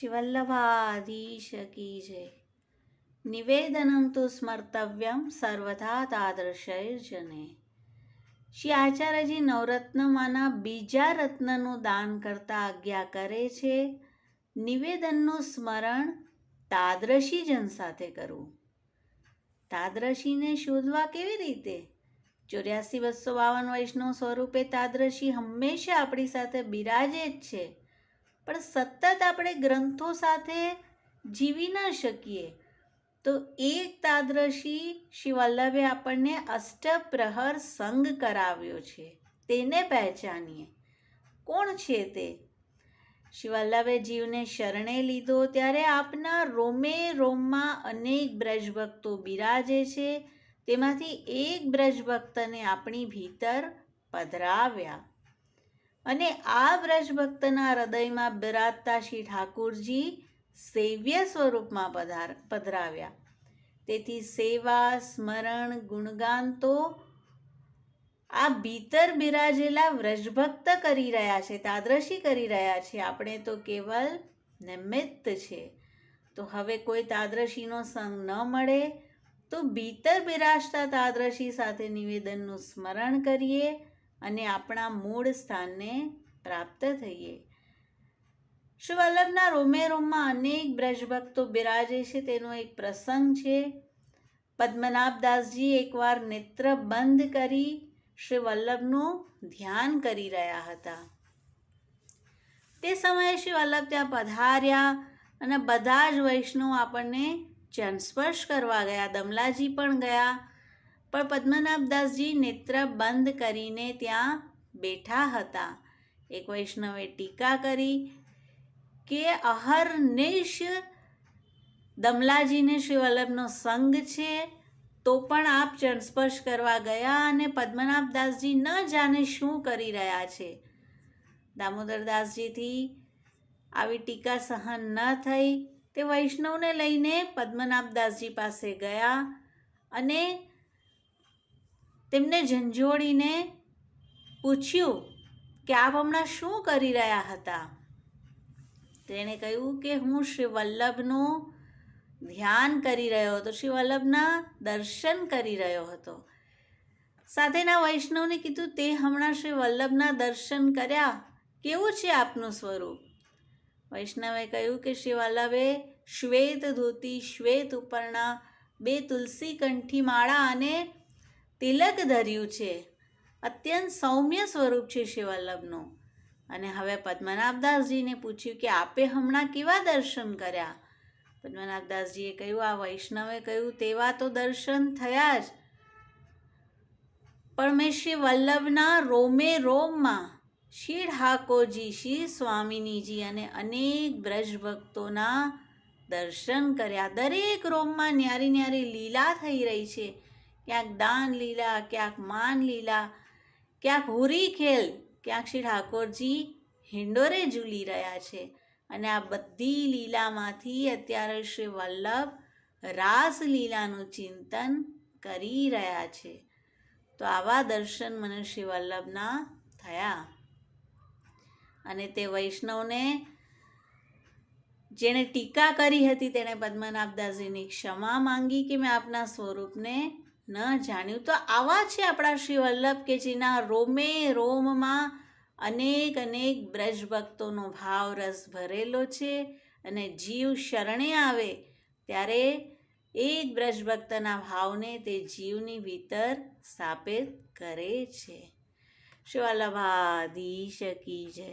શ્રીવલ્લભાધીશ કી જય. નિવેદનમ તો સ્મર્તવ્યમ સર્વથા તાદૃશૈર્જને. શ્રી આચાર્યજી નવરત્નમાંના બીજા રત્નનું દાન કરતા આજ્ઞા કરે છે, નિવેદનનું સ્મરણ તાદ્રશી જન સાથે કરવું. તાદ્રશીને શોધવા કેવી રીતે? 84,252 વૈષ્ણવ સ્વરૂપે તાદ્રશી હંમેશા આપણી સાથે બિરાજે જ છે, પણ સતત આપણે ગ્રંથો સાથે જીવી ન શકીએ. તો એક તાદ્રશી શ્રી વલ્લભે આપણને અષ્ટપ્રહર સંગ કરાવ્યો છે, તેને પહેચાનીએ. કોણ છે તે? શ્રી વલ્લભે જીવને શરણે લીધો ત્યારે આપના રોમે રોમમાં અનેક બ્રજભક્તો બિરાજે છે. તેમાંથી એક બ્રજભક્તને આપણી ભીતર પધરાવ્યા અને આ બ્રજભક્તના હૃદયમાં બિરાજતા શ્રી ઠાકુરજી સેવ્ય સ્વરૂપમાં પધરાવ્યા. તેથી સેવા, સ્મરણ, ગુણગાન તો આ ભીતર બિરાજેલા વ્રજભક્ત કરી રહ્યા છે, તાદ્રશી કરી રહ્યા છે. આપણે તો કેવલ નિમિત્ત છે. તો હવે કોઈ તાદ્રશીનો સંગ ન મળે તો ભીતર બિરાજતા તાદ્રશી સાથે નિવેદનનું સ્મરણ કરીએ અને આપણા મૂળ સ્થાનને પ્રાપ્ત થઈએ. શ્રી વલ્લભના રોમે રોમમાં અનેક બ્રજભક્તો બિરાજે છે. તેનો એક પ્રસંગ છે. પદ્મનાભદાસજી એકવાર નેત્ર બંધ કરી શ્રી વલ્લભનું ધ્યાન કરી રહ્યા હતા. તે સમયે શ્રી વલ્લભ ત્યાં પધાર્યા અને બધા જ વૈષ્ણવ આપણને ચરણસ્પર્શ કરવા ગયા. દમલાજી પણ ગયા, પણ પદ્મનાભદાસજી નેત્ર બંધ કરીને ત્યાં બેઠા હતા. એક વૈષ્ણવે ટીકા કરી કે અહર્નિશ દમલાજીને શ્રી વલ્લભનો સંગ છે, તો પણ આપ ચરણસ્પર્શ કરવા ગયા અને પદ્મનાભદાસજી ન જાણે શું કરી રહ્યા છે. દામોદરદાસજીથી આવી ટીકા સહન ન થઈ. તે વૈષ્ણવને લઈને પદ્મનાભદાસજી પાસે ગયા અને તેમને ઝંઝોડીને પૂછ્યું કે આપ હમણાં શું કરી રહ્યા હતા? તેણે કહ્યું કે હું શ્રી વલ્લભનું ધ્યાન કરી રહ્યો હતો, શ્રી વલ્લભના દર્શન કરી રહ્યો હતો. સાથેના વૈષ્ણવને કીધું, તે હમણાં શ્રી વલ્લભના દર્શન કર્યા, કેવું છે આપનું સ્વરૂપ? વૈષ્ણવે કહ્યું કે શ્રી વલ્લભે શ્વેત ધોતી, શ્વેત ઉપરણા, 2 તુલસી કંઠી માળા અને તિલક ધર્યું છે. અત્યંત સૌમ્ય સ્વરૂપ છે શ્રી વલ્લભનું. અને હવે પદ્મનાભદાસજીને પૂછ્યું કે આપે હમણાં કેવા દર્શન કર્યા? પદ્મનાભદાસજીએ કહ્યું, આ વૈષ્ણવે કહ્યું તેવા તો દર્શન થયા જ, પણ મેં શ્રી વલ્લભના રોમે રોમમાં શ્રી ઠાકોરજી, શ્રી સ્વામિનીજી અને અનેક બ્રજભક્તોના દર્શન કર્યા. દરેક રોમમાં ન્યારી ન્યારી લીલા થઈ રહી છે. ક્યાંક દાન લીલા, ક્યાંક માન લીલા, ક્યાંક હોરી ખેલ, ક્યાંક શ્રી ઠાકોરજી હિંડોરે ઝૂલી રહ્યા છે. અને આ બધી લીલામાંથી અત્યારે શ્રી વલ્લભ રાસલીલાનું ચિંતન કરી રહ્યા છે. તો આવા દર્શન મને શ્રી વલ્લભના થયા. અને તે વૈષ્ણવને જેણે ટીકા કરી હતી તેણે પદ્મનાભદાસજીની ક્ષમા માંગી કે મેં આપના સ્વરૂપને ન જાણ્યું. તો આવા છે આપણા શ્રી વલ્લભ કે જેના રોમે રોમમાં અનેક અનેક બ્રજભક્તોનો ભાવ રસ ભરેલો છે. અને જીવ શરણે આવે ત્યારે એક બ્રજભક્તના ભાવને તે જીવની ભીતર સ્થાપિત કરે છે. શ્રી વલ્લભાધીશ કી જય.